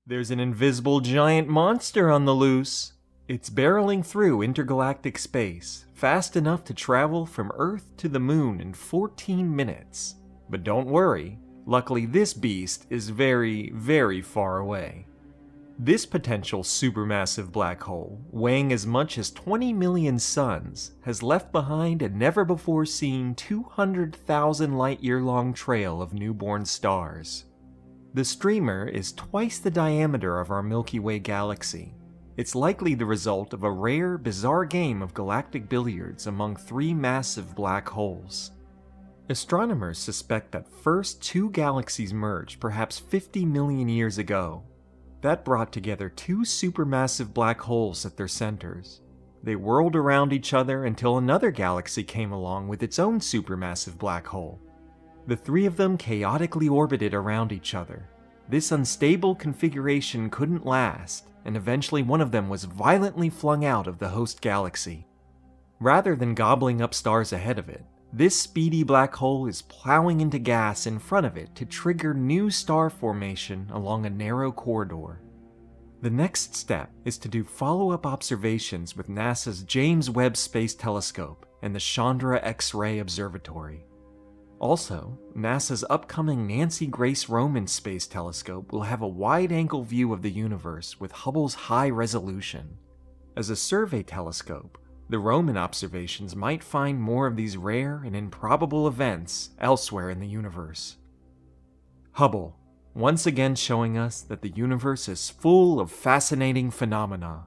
There's an invisible giant monster on the loose. It's barreling through intergalactic space, fast enough to travel from Earth to the Moon in 14 minutes. But don't worry, luckily this beast is very, very far away. This potential supermassive black hole, weighing as much as 20 million suns, has left behind a never-before-seen 200,000 light-year-long trail of newborn stars. The streamer is twice the diameter of our Milky Way galaxy. It's likely the result of a rare, bizarre game of galactic billiards among three massive black holes. Astronomers suspect that first two galaxies merged perhaps 50 million years ago. That brought together two supermassive black holes at their centers. They whirled around each other until another galaxy came along with its own supermassive black hole. The three of them chaotically orbited around each other. This unstable configuration couldn't last, and eventually one of them was violently flung out of the host galaxy. Rather than gobbling up stars ahead of it, this speedy black hole is plowing into gas in front of it to trigger new star formation along a narrow corridor. The next step is to do follow-up observations with NASA's James Webb Space Telescope and the Chandra X-ray Observatory. Also, NASA's upcoming Nancy Grace Roman Space Telescope will have a wide-angle view of the universe with Hubble's high resolution. As a survey telescope, the Roman observations might find more of these rare and improbable events elsewhere in the universe. Hubble, once again showing us that the universe is full of fascinating phenomena.